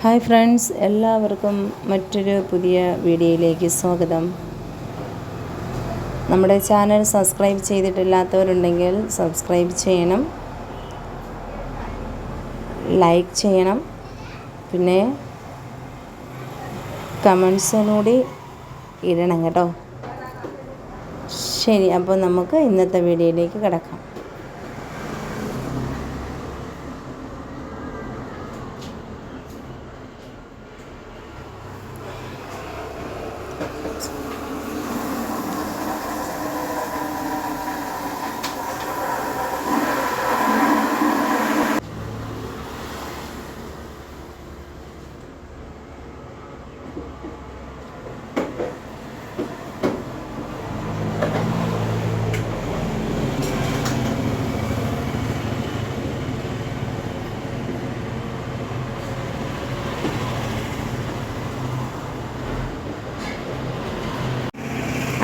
Hi friends, എല്ലാവർക്കും മറ്റൊരു പുതിയ വീഡിയോയിലേക്ക് സ്വാഗതം. നമ്മുടെ ചാനൽ സബ്സ്ക്രൈബ് ചെയ്തിട്ടില്ലാത്തവരുണ്ടെങ്കിൽ സബ്സ്ക്രൈബ് ചെയ്യണം, ലൈക്ക് ചെയ്യണം, പിന്നെ കമൻസും കൂടി ഇടണം കേട്ടോ. ശരി, അപ്പോൾ നമുക്ക് ഇന്നത്തെ വീഡിയോയിലേക്ക് കിടക്കാം.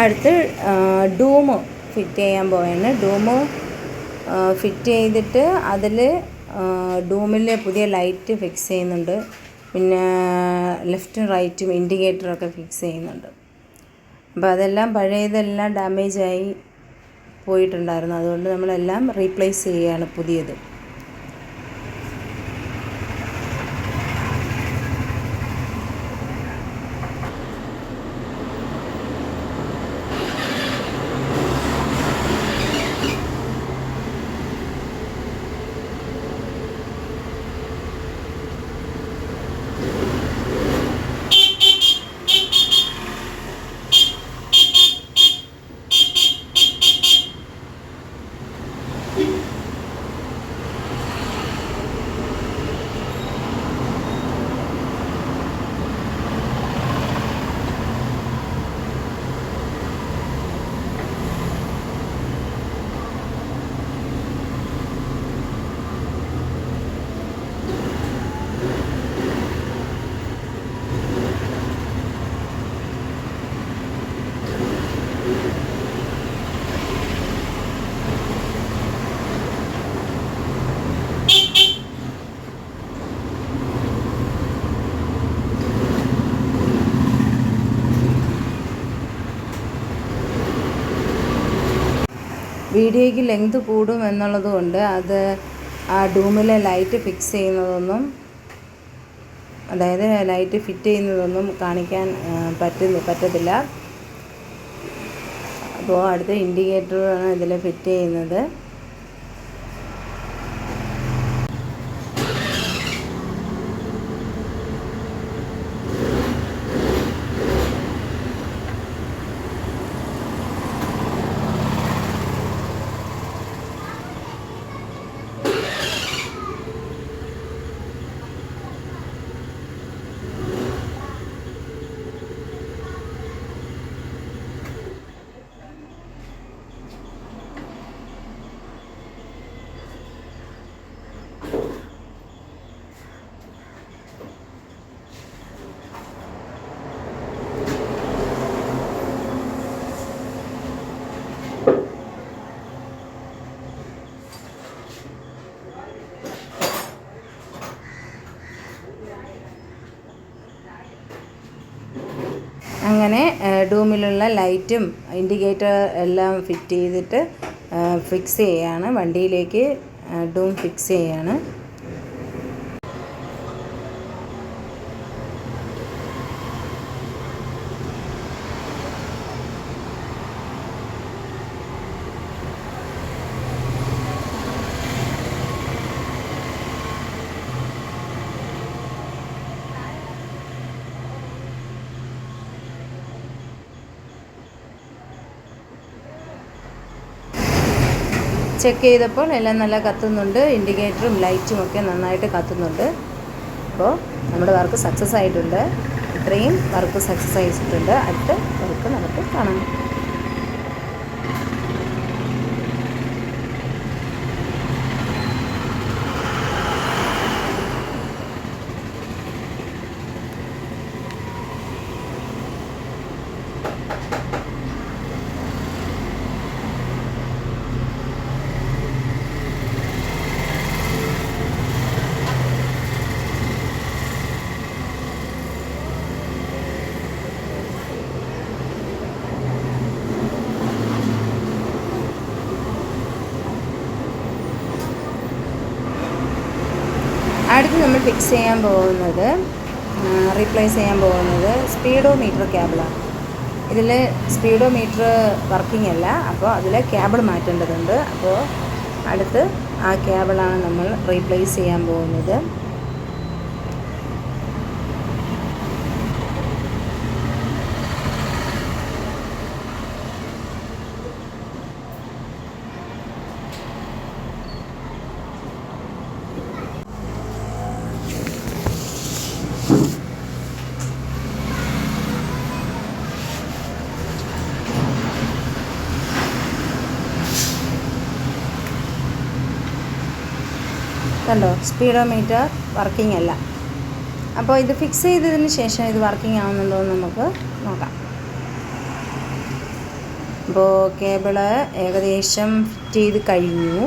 അടുത്ത് ഡൂം ഫിറ്റ് ചെയ്യാൻ പോവാണ്. ഡൂം ഫിറ്റ് ചെയ്തിട്ട് അതിൽ ഡൂമിൽ പുതിയ ലൈറ്റ് ഫിക്സ് ചെയ്യുന്നുണ്ട്, പിന്നെ ലെഫ്റ്റും റൈറ്റും ഇൻഡിക്കേറ്ററൊക്കെ ഫിക്സ് ചെയ്യുന്നുണ്ട്. അപ്പോൾ അതെല്ലാം പഴയതെല്ലാം ഡാമേജായി പോയിട്ടുണ്ടായിരുന്നു, അതുകൊണ്ട് നമ്മളെല്ലാം റീപ്ലേസ് ചെയ്യുകയാണ് പുതിയത്. വീഡിയോയ്ക്ക് ലെങ്ത് കൂടും എന്നുള്ളത് കൊണ്ട് അത് ആ ഡൂമിലെ ലൈറ്റ് ഫിക്സ് ചെയ്യുന്നതൊന്നും, അതായത് ലൈറ്റ് ഫിറ്റ് ചെയ്യുന്നതൊന്നും കാണിക്കാൻ പറ്റത്തില്ല. അപ്പോൾ അടുത്ത ഇൻഡിക്കേറ്ററാണ് ഇതിൽ ഫിറ്റ് ചെയ്യുന്നത്. അങ്ങനെ ഡൂമിലുള്ള ലൈറ്റും ഇൻഡിക്കേറ്റർ എല്ലാം ഫിറ്റ് ചെയ്തിട്ട് ഫിക്സ് ചെയ്യുകയാണ്. വണ്ടിയിലേക്ക് ഡൂം ഫിക്സ് ചെയ്യുകയാണ്. ചെക്ക് ചെയ്തപ്പോൾ എല്ലാം നല്ല കത്തുന്നുണ്ട്, ഇൻഡിക്കേറ്ററും ലൈറ്റും ഒക്കെ നന്നായിട്ട് കത്തുന്നുണ്ട്. അപ്പോൾ നമ്മുടെ വർക്ക് സക്സസ് ആയിട്ടുണ്ട്. ഇത്രയും വർക്ക് സക്സസ് ആയിട്ടുണ്ട്. അടുത്ത വർക്ക് നമുക്ക് കാണാം. ഫിക്സ് ചെയ്യാൻ പോകുന്നത്, റീപ്ലേസ് ചെയ്യാൻ പോകുന്നത് സ്പീഡോ മീറ്റർ കേബിളാണ്. ഇതിൽ സ്പീഡോ മീറ്റർ വർക്കിംഗ് അല്ല, അപ്പോൾ അതിൽ കേബിൾ മാറ്റേണ്ടതുണ്ട്. അപ്പോൾ അടുത്ത് ആ കേബിളാണ് നമ്മൾ റീപ്ലേസ് ചെയ്യാൻ പോകുന്നത്. കണ്ടോ, സ്പീഡോ മീറ്റർ വർക്കിംഗ് അല്ല. അപ്പോൾ ഇത് ഫിക്സ് ചെയ്തതിന് ശേഷം ഇത് വർക്കിംഗ് ആവുന്നുണ്ടോ എന്ന് നമുക്ക് നോക്കാം. അപ്പോൾ കേബിള് ഏകദേശം ഫിറ്റ് ചെയ്ത് കഴിഞ്ഞു.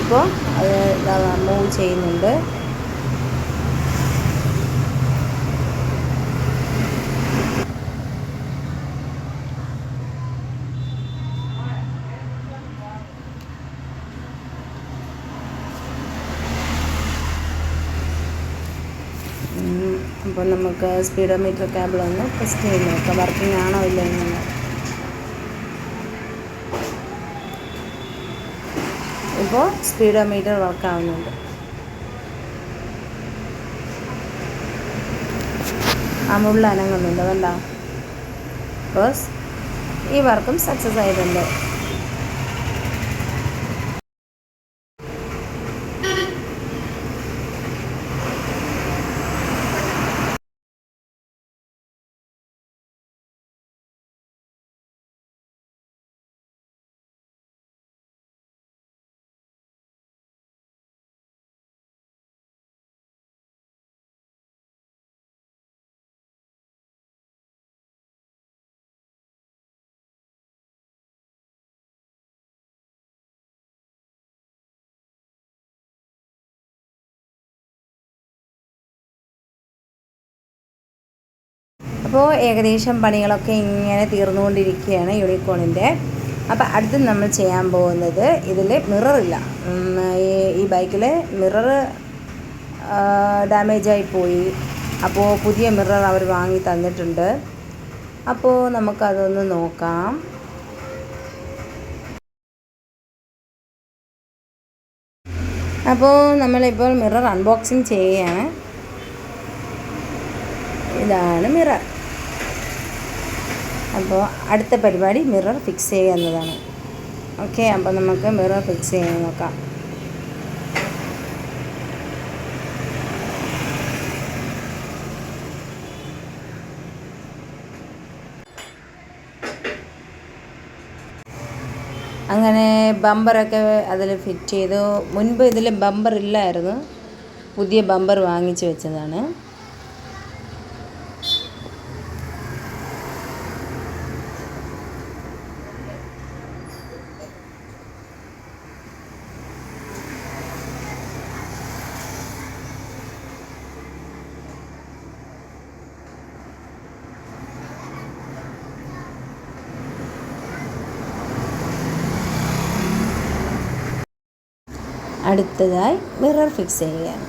ഇപ്പോൾ അത് മൂവ് ചെയ്യുന്നുണ്ട്. അപ്പോൾ നമുക്ക് സ്പീഡോ മീറ്റർ കേബിൾ ഒന്ന് ടെസ്റ്റ് ചെയ്ത് നോക്കാം, വർക്കിംഗ് ആണോ ഇല്ല എന്ന്. ഇപ്പോൾ സ്പീഡോ മീറ്റർ വർക്കാവുന്നുണ്ട്. ആ മുള്ള അനങ്ങുന്നുണ്ട്, കണ്ടോ? അപ്പോൾ ഈ വർക്കും സക്സസ് ആയിട്ടുണ്ട്. അപ്പോൾ ഏകദേശം പണികളൊക്കെ ഇങ്ങനെ തീർന്നുകൊണ്ടിരിക്കുകയാണ് യൂണിക്കോണിൻ്റെ. അപ്പോൾ അടുത്ത് നമ്മൾ ചെയ്യാൻ പോകുന്നത്, ഇതിൽ മിററില്ല. ഈ ബൈക്കിൽ മിറർ ഡാമേജായി പോയി. അപ്പോൾ പുതിയ മിറർ അവർ വാങ്ങി തന്നിട്ടുണ്ട്. അപ്പോൾ നമുക്കതൊന്ന് നോക്കാം. അപ്പോൾ നമ്മളിപ്പോൾ മിറർ അൺബോക്സിങ് ചെയ്യുകയാണ്. ഇതാണ് മിറർ. അപ്പോൾ അടുത്ത പരിപാടി മിറർ ഫിക്സ് ചെയ്യുക എന്നതാണ്. ഓക്കെ, അപ്പോൾ നമുക്ക് മിറർ ഫിക്സ് ചെയ്യാൻ നോക്കാം. അങ്ങനെ ബമ്പറൊക്കെ അതിൽ ഫിറ്റ് ചെയ്തു. മുൻപ് ഇതിൽ ബമ്പർ ഇല്ലായിരുന്നു, പുതിയ ബമ്പർ വാങ്ങിച്ച് വെച്ചതാണ്. അടുത്തതായി മിറർ ഫിക്സ് ചെയ്യുകയാണ്.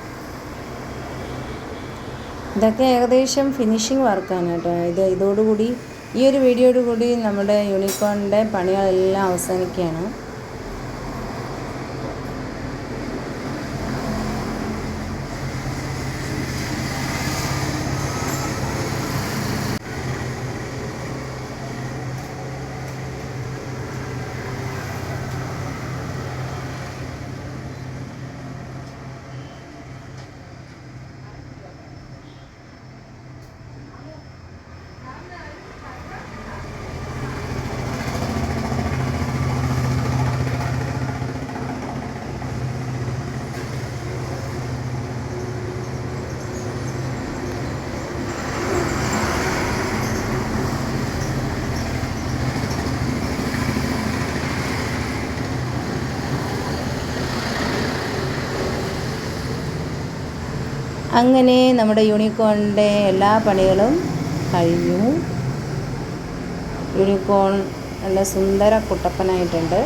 ഇതൊക്കെ ഏകദേശം ഫിനിഷിങ് വർക്കാണ് കേട്ടോ. ഇതോടുകൂടി ഈ ഒരു വീഡിയോയോടുകൂടി നമ്മുടെ യൂണിക്കോണിൻ്റെ പണികളെല്ലാം അവസാനിക്കുകയാണ്. അങ്ങനെ നമ്മുടെ യൂണിക്കോണിൻ്റെ എല്ലാ പണികളും കഴിഞ്ഞു. യൂണിക്കോൺ നല്ല സുന്ദര കുട്ടപ്പനായിട്ടുണ്ട്.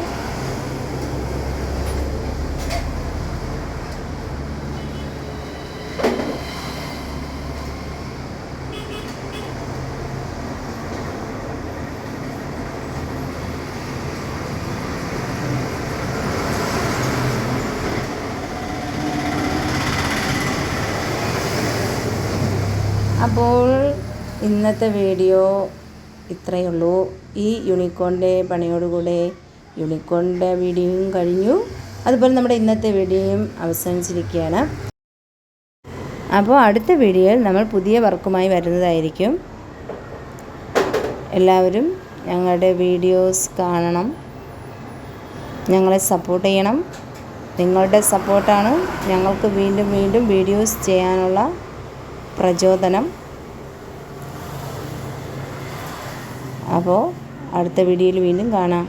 അപ്പോൾ ഇന്നത്തെ വീഡിയോ ഇത്രയേ ഉള്ളൂ. ഈ യൂണിക്കോണിൻ്റെ പണിയോടുകൂടെ യൂണിക്കോണിൻ്റെ വീഡിയോയും കഴിഞ്ഞു. അതുപോലെ നമ്മുടെ ഇന്നത്തെ വീഡിയോയും അവസാനിച്ചിരിക്കുകയാണ്. അപ്പോൾ അടുത്ത വീഡിയോയിൽ നമ്മൾ പുതിയ വർക്കുമായി വരുന്നതായിരിക്കും. എല്ലാവരും ഞങ്ങളുടെ വീഡിയോസ് കാണണം, ഞങ്ങളെ സപ്പോർട്ട് ചെയ്യണം. നിങ്ങളുടെ സപ്പോർട്ടാണ് ഞങ്ങൾക്ക് വീണ്ടും വീണ്ടും വീഡിയോസ് ചെയ്യാനുള്ള പ്രചോദനം. അപ്പോൾ അടുത്ത വീഡിയോയിൽ വീണ്ടും കാണാം.